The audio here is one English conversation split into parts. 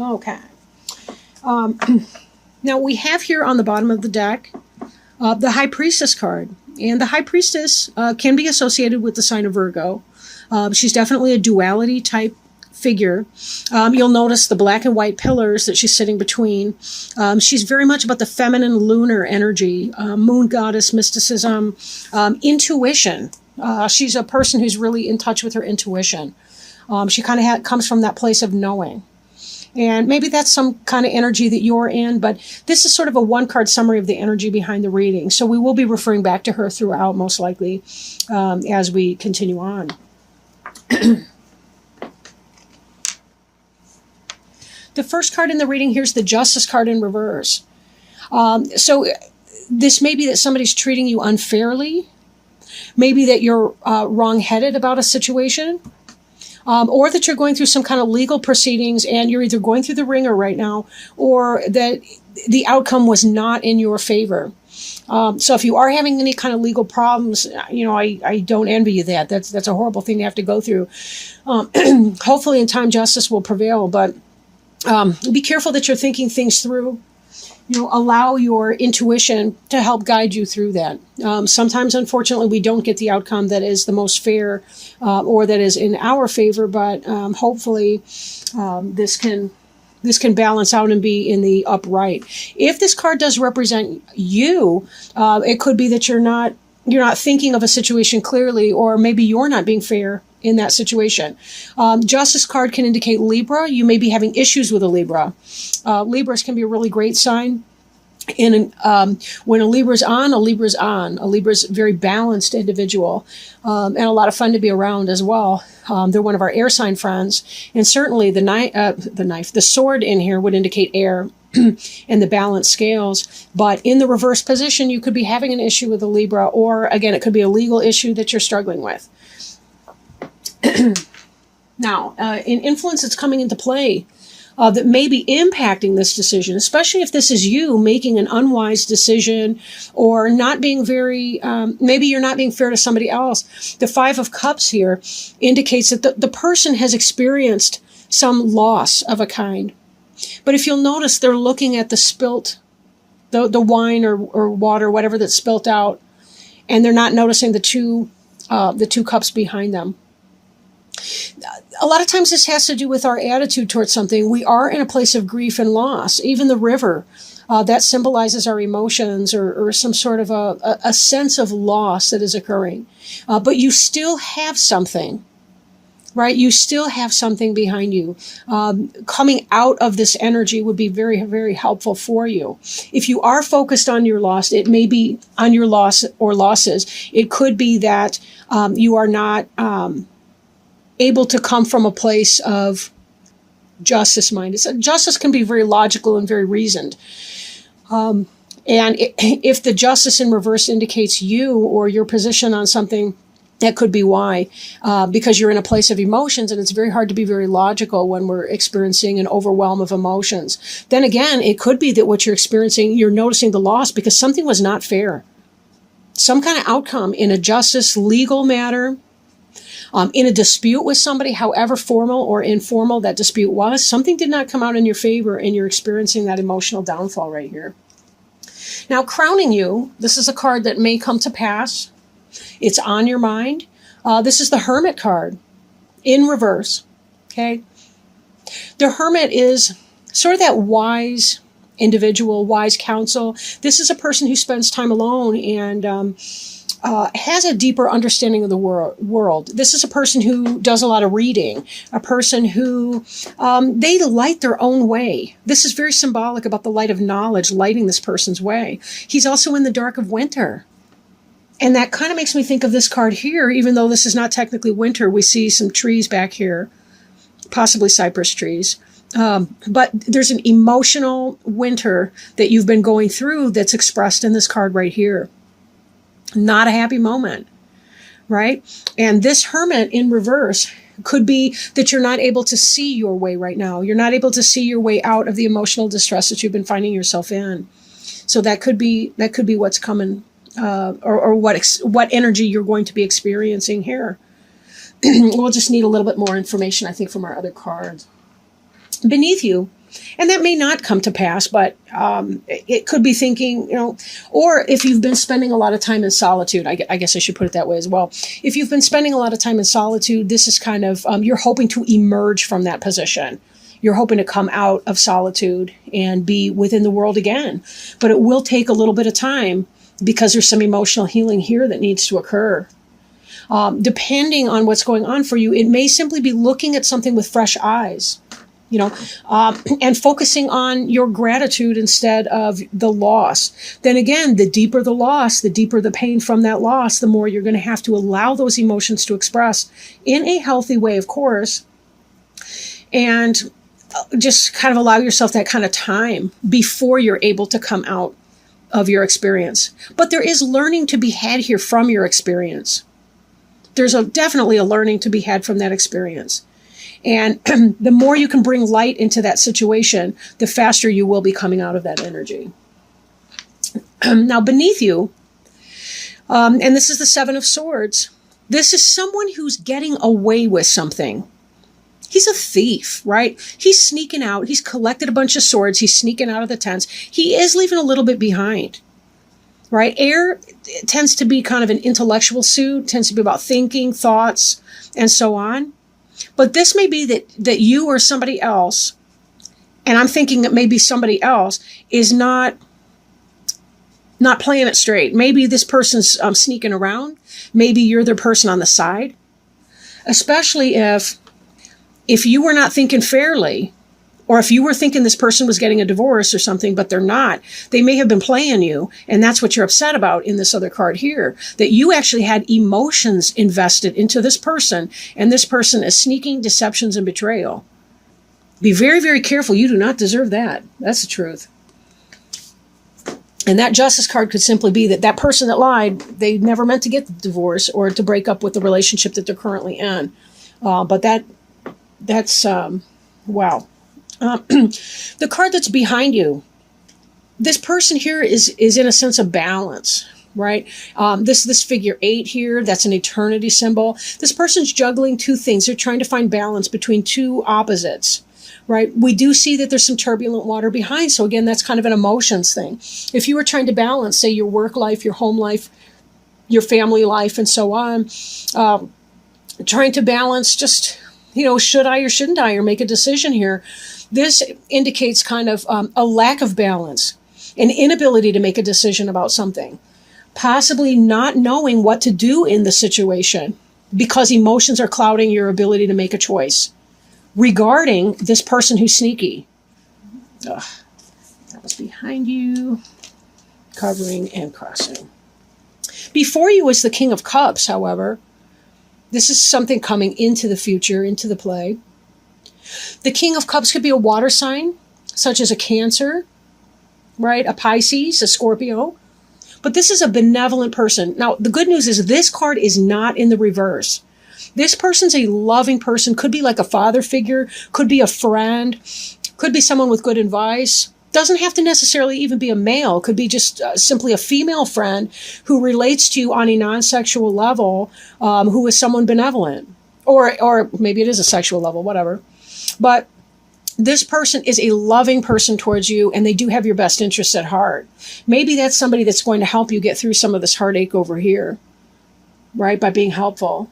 Okay. Now we have here on the bottom of the deck the High Priestess card. And the High Priestess can be associated with the sign of Virgo. She's definitely a duality type figure. You'll notice the black and white pillars that she's sitting between. She's very much about the feminine lunar energy, moon goddess, mysticism, intuition. She's a person who's really in touch with her intuition. She kind of comes from that place of knowing. And maybe that's some kind of energy that you're in, but this is sort of a one-card summary of the energy behind the reading. So we will be referring back to her throughout, most likely, as we continue on. The first card in the reading, here's the Justice card in reverse. So this may be that somebody's treating you unfairly. Maybe that you're wrong-headed about a situation. Or that you're going through some kind of legal proceedings and you're either going through the ringer right now or that the outcome was not in your favor. So if you are having any kind of legal problems, I don't envy you that. That's a horrible thing to have to go through. Hopefully in time justice will prevail, but be careful that you're thinking things through. Allow your intuition to help guide you through that. Sometimes, unfortunately, we don't get the outcome that is the most fair or that is in our favor, but hopefully this can balance out and be in the upright. If this card does represent you, it could be that you're not thinking of a situation clearly, or maybe you're not being fair in that situation. Justice card can indicate Libra. You may be having issues with a Libra. Libras can be a really great sign. And when a Libra's on, a Libra's on. A Libra's a very balanced individual and a lot of fun to be around as well. They're one of our air sign friends. And certainly the sword in here would indicate air and the balanced scales. But in the reverse position, you could be having an issue with a Libra, or again, it could be a legal issue that you're struggling with. Now, in influence that's coming into play that may be impacting this decision, especially if this is you making an unwise decision or not being very, maybe you're not being fair to somebody else. The Five of Cups here indicates that the person has experienced some loss of a kind. But if you'll notice, they're looking at the spilt, the wine or water, whatever that's spilt out, and they're not noticing the two cups behind them. A lot of times this has to do with our attitude towards something. We are in a place of grief and loss. Even the river, that symbolizes our emotions or some sort of a sense of loss that is occurring. But you still have something, right? You still have something behind you. Coming out of this energy would be very, very helpful for you. If you are focused on your loss, it may be on your loss or losses. It could be that you are not able to come from a place of justice mind. Justice can be very logical and very reasoned. And if the justice in reverse indicates you or your position on something, that could be why, because you're in a place of emotions, and it's very hard to be very logical when we're experiencing an overwhelm of emotions. Then again, it could be that what you're experiencing, you're noticing the loss because something was not fair. Some kind of outcome in a justice legal matter, in a dispute with somebody, however formal or informal that dispute was, something did not come out in your favor and you're experiencing that emotional downfall right here. Now, crowning you, this is a card that may come to pass. It's on your mind. This is the Hermit card in reverse, okay? The Hermit is sort of that wise individual, wise counsel. This is a person who spends time alone and has a deeper understanding of the world. This is a person who does a lot of reading, a person who, they light their own way. This is very symbolic about the light of knowledge lighting this person's way. He's also in the dark of winter. And that kind of makes me think of this card here, even though this is not technically winter. We see some trees back here, possibly cypress trees. But there's an emotional winter that you've been going through that's expressed in this card right here. Not a happy moment, right? And this Hermit in reverse could be that you're not able to see your way right now. You're not able to see your way out of the emotional distress that you've been finding yourself in. So that could be what's coming, or what energy you're going to be experiencing here. We'll just need a little bit more information, I think, from our other cards. beneath you. And that may not come to pass, but it could be thinking, or if you've been spending a lot of time in solitude, I guess I should put it that way as well. If you've been spending a lot of time in solitude, this is kind of, you're hoping to emerge from that position. You're hoping to come out of solitude and be within the world again. But it will take a little bit of time because there's some emotional healing here that needs to occur. Depending on what's going on for you, it may simply be looking at something with fresh eyes. And focusing on your gratitude instead of the loss. Then again, the deeper the loss, the deeper the pain from that loss, the more you're going to have to allow those emotions to express in a healthy way, of course. And just kind of allow yourself that kind of time before you're able to come out of your experience. But there is learning to be had here from your experience. There's definitely a learning to be had from that experience. And the more you can bring light into that situation, the faster you will be coming out of that energy. Now, beneath you, and this is the Seven of Swords, this is someone who's getting away with something. He's a thief, right? He's sneaking out. He's collected a bunch of swords. He's sneaking out of the tents. He is leaving a little bit behind, right? Air tends to be kind of an intellectual suit, tends to be about thinking, thoughts, and so on. But this may be that you or somebody else, and I'm thinking that maybe somebody else is not playing it straight. Maybe this person's sneaking around. Maybe you're their person on the side. Especially if you were not thinking fairly, or if you were thinking this person was getting a divorce or something, but they're not, they may have been playing you. And that's what you're upset about in this other card here, that you actually had emotions invested into this person, and this person is sneaking, deceptions, and betrayal. Be very, very careful. You do not deserve that. That's the truth. And that Justice card could simply be that person that lied, they never meant to get the divorce or to break up with the relationship that they're currently in. But that's, wow. The card that's behind you, this person here is in a sense of balance, right? This figure 8 here, that's an eternity symbol. This person's juggling two things. They're trying to find balance between two opposites, right? We do see that there's some turbulent water behind. So again, that's kind of an emotions thing. If you were trying to balance, say, your work life, your home life, your family life, and so on, trying to balance just, should I or shouldn't I, or make a decision here. This indicates kind of a lack of balance, an inability to make a decision about something, possibly not knowing what to do in the situation because emotions are clouding your ability to make a choice regarding this person who's sneaky. Ugh. That was behind you, covering and crossing. Before you is the King of Cups, however. This is something coming into the future, into the play. The King of Cups could be a water sign, such as a Cancer, right? A Pisces, a Scorpio. But this is a benevolent person. Now, the good news is this card is not in the reverse. This person's a loving person, could be like a father figure, could be a friend, could be someone with good advice. Doesn't have to necessarily even be a male. Could be just simply a female friend who relates to you on a non-sexual level, who is someone benevolent. Or maybe it is a sexual level, whatever. But this person is a loving person towards you, and they do have your best interests at heart. Maybe that's somebody that's going to help you get through some of this heartache over here, right, by being helpful.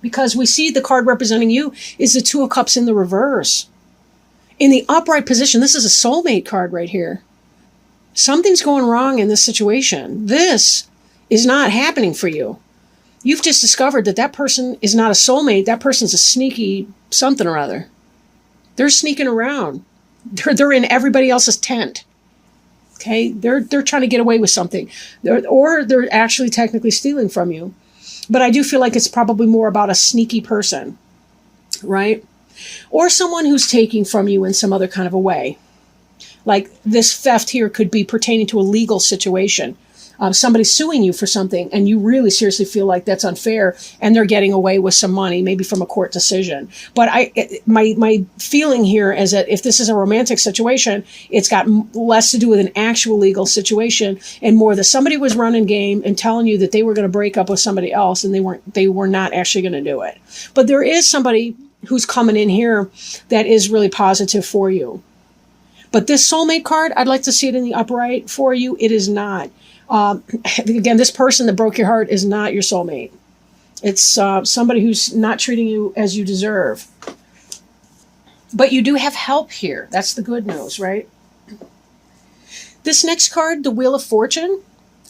Because we see the card representing you is the Two of Cups in the reverse. In the upright position, this is a soulmate card right here. Something's going wrong in this situation. This is not happening for you. You've just discovered that person is not a soulmate. That person's a sneaky something or other. They're sneaking around. They're in everybody else's tent. Okay? They're trying to get away with something. Or they're actually technically stealing from you. But I do feel like it's probably more about a sneaky person, right? Or someone who's taking from you in some other kind of a way. Like this theft here could be pertaining to a legal situation. Somebody's suing you for something and you really seriously feel like that's unfair and they're getting away with some money, maybe from a court decision. But my feeling here is that if this is a romantic situation, it's got less to do with an actual legal situation and more that somebody was running game and telling you that they were going to break up with somebody else and they were not actually going to do it. But there is somebody who's coming in here that is really positive for you. But this soulmate card, I'd like to see it in the upright for you. It is not. Again, this person that broke your heart is not your soulmate. It's somebody who's not treating you as you deserve. But you do have help here. That's the good news, right? This next card, the Wheel of Fortune,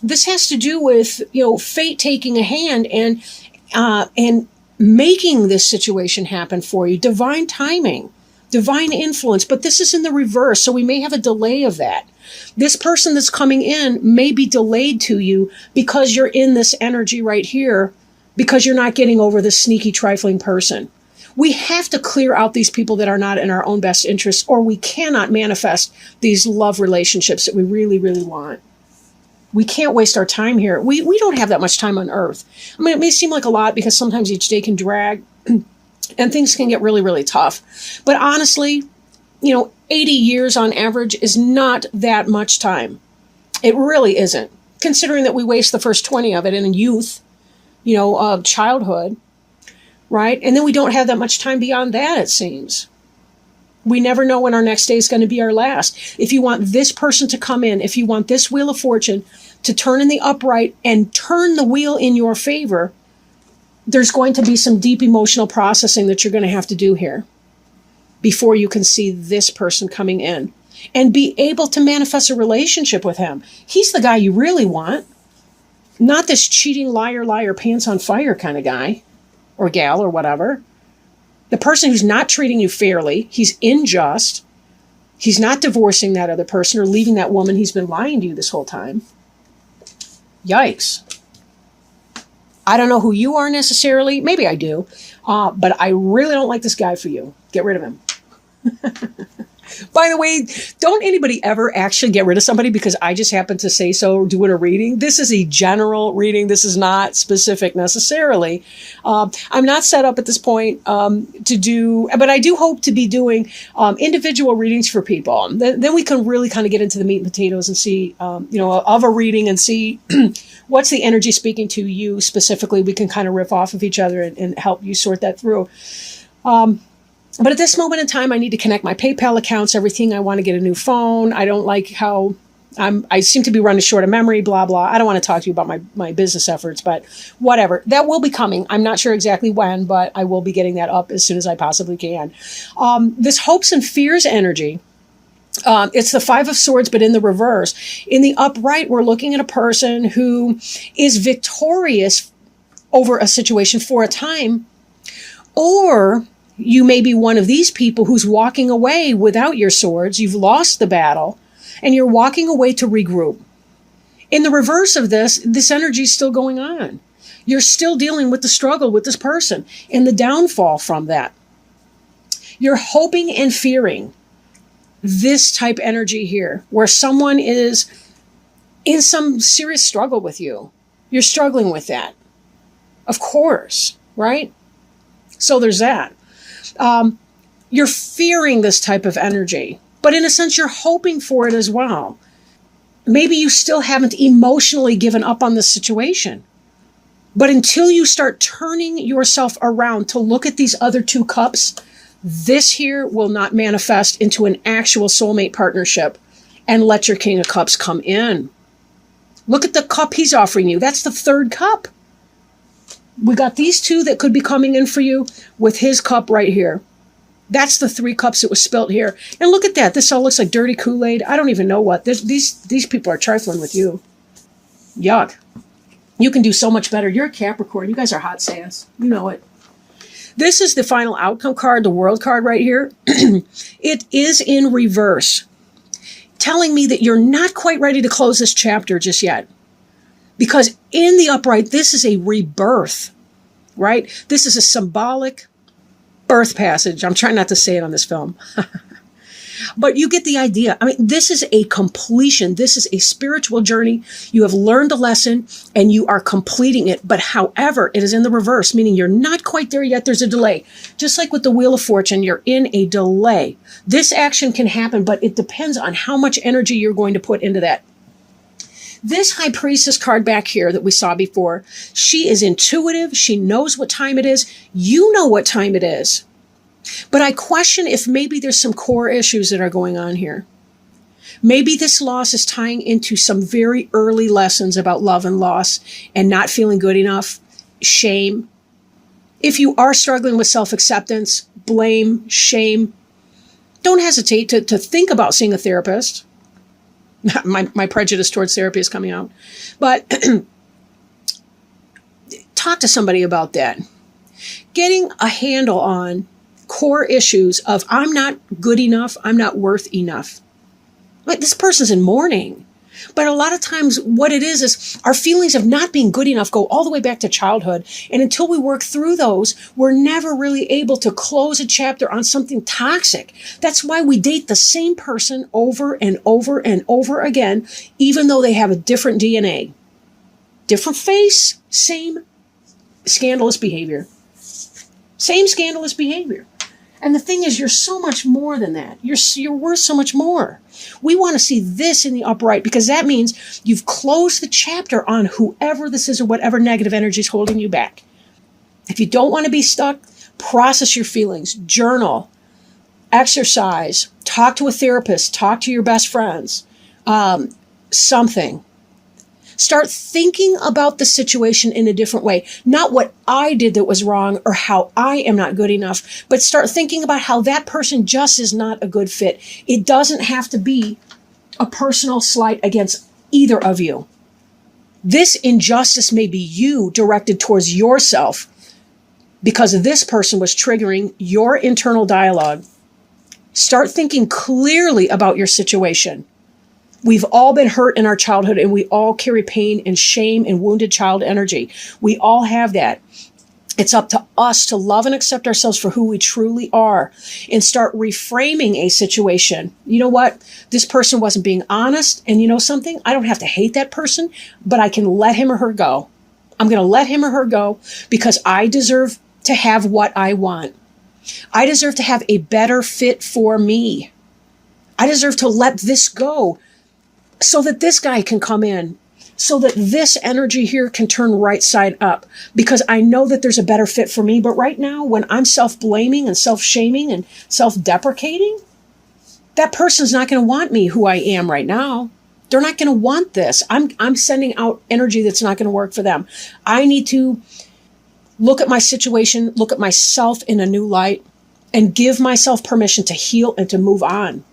this has to do with, fate taking a hand and making this situation happen for you. Divine timing, divine influence. But this is in the reverse, so we may have a delay of that. This person that's coming in may be delayed to you because you're in this energy right here, because you're not getting over this sneaky, trifling person. We have to clear out these people that are not in our own best interest, or we cannot manifest these love relationships that we really, really want. We can't waste our time here. We don't have that much time on Earth. I mean, it may seem like a lot because sometimes each day can drag and things can get really, really tough. But honestly, 80 years on average is not that much time. It really isn't, considering that we waste the first 20 of it in youth, of childhood, right? And then we don't have that much time beyond that, it seems. We never know when our next day is going to be our last. If you want this person to come in, if you want this Wheel of Fortune to turn in the upright and turn the wheel in your favor, there's going to be some deep emotional processing that you're going to have to do here before you can see this person coming in and be able to manifest a relationship with him. He's the guy you really want, not this cheating, liar, pants on fire kind of guy or gal or whatever. The person who's not treating you fairly, he's unjust, he's not divorcing that other person or leaving that woman, he's been lying to you this whole time. Yikes. I don't know who you are necessarily. Maybe I do. But I really don't like this guy for you. Get rid of him. By the way, don't anybody ever actually get rid of somebody because I just happen to say so doing a reading. This is a general reading. This is not specific necessarily. I'm not set up at this point to do, but I do hope to be doing individual readings for people. Then we can really kind of get into the meat and potatoes and see, of a reading and see what's the energy speaking to you specifically. We can kind of riff off of each other and help you sort that through. But at this moment in time, I need to connect my PayPal accounts, everything. I want to get a new phone. I don't like how I seem to be running short of memory, blah, blah. I don't want to talk to you about my business efforts, but whatever. That will be coming. I'm not sure exactly when, but I will be getting that up as soon as I possibly can. This hopes and fears energy, it's the Five of Swords, but in the reverse. In the upright, we're looking at a person who is victorious over a situation for a time, or you may be one of these people who's walking away without your swords. You've lost the battle and you're walking away to regroup. In the reverse of this energy is still going on. You're still dealing with the struggle with this person and the downfall from that. You're hoping and fearing this type energy here, where someone is in some serious struggle with you. You're struggling with that. Of course, right? So there's that. You're fearing this type of energy, but in a sense, you're hoping for it as well. Maybe you still haven't emotionally given up on this situation, but until you start turning yourself around to look at these other two cups, this here will not manifest into an actual soulmate partnership and let your King of Cups come in. Look at the cup he's offering you. That's the third cup. We got these two that could be coming in for you with his cup right here. That's the three cups that was spilt here. And look at that. This all looks like dirty Kool-Aid. I don't even know what. These people are trifling with you. Yuck. You can do so much better. You're a Capricorn. You guys are hot sass. You know it. This is the final outcome card, the World card right here. It is in reverse, telling me that you're not quite ready to close this chapter just yet. Because in the upright, this is a rebirth, right? This is a symbolic birth passage. I'm trying not to say it on this film. But you get the idea. I mean, this is a completion. This is a spiritual journey. You have learned a lesson and you are completing it. But however, it is in the reverse, meaning you're not quite there yet. There's a delay. Just like with the Wheel of Fortune, you're in a delay. This action can happen, but it depends on how much energy you're going to put into that. This High Priestess card back here that we saw before, she is intuitive. She knows what time it is. You know what time it is. But I question if maybe there's some core issues that are going on here. Maybe this loss is tying into some very early lessons about love and loss and not feeling good enough, shame. If you are struggling with self-acceptance, blame, shame, don't hesitate to think about seeing a therapist. My prejudice towards therapy is coming out. But talk to somebody about that. Getting a handle on core issues of I'm not good enough, I'm not worth enough. Like, this person's in mourning. But a lot of times what it is our feelings of not being good enough go all the way back to childhood. And until we work through those, we're never really able to close a chapter on something toxic. That's why we date the same person over and over and over again, even though they have a different DNA. Different face, same scandalous behavior. Same scandalous behavior. And the thing is, you're so much more than that. You're worth so much more. We want to see this in the upright because that means you've closed the chapter on whoever this is or whatever negative energy is holding you back. If you don't want to be stuck, process your feelings, journal, exercise, talk to a therapist, talk to your best friends, something. Start thinking about the situation in a different way. Not what I did that was wrong or how I am not good enough, but start thinking about how that person just is not a good fit. It doesn't have to be a personal slight against either of you. This injustice may be you directed towards yourself because this person was triggering your internal dialogue. Start thinking clearly about your situation. We've all been hurt in our childhood and we all carry pain and shame and wounded child energy. We all have that. It's up to us to love and accept ourselves for who we truly are and start reframing a situation. You know what? This person wasn't being honest. And you know something? I don't have to hate that person, but I can let him or her go. I'm going to let him or her go because I deserve to have what I want. I deserve to have a better fit for me. I deserve to let this go so that this guy can come in, so that this energy here can turn right side up, because I know that there's a better fit for me. But right now, when I'm self-blaming and self-shaming and self-deprecating, that person's not going to want me who I am right now. They're not going to want this. I'm sending out energy that's not going to work for them. I need to look at my situation, look at myself in a new light, and give myself permission to heal and to move on.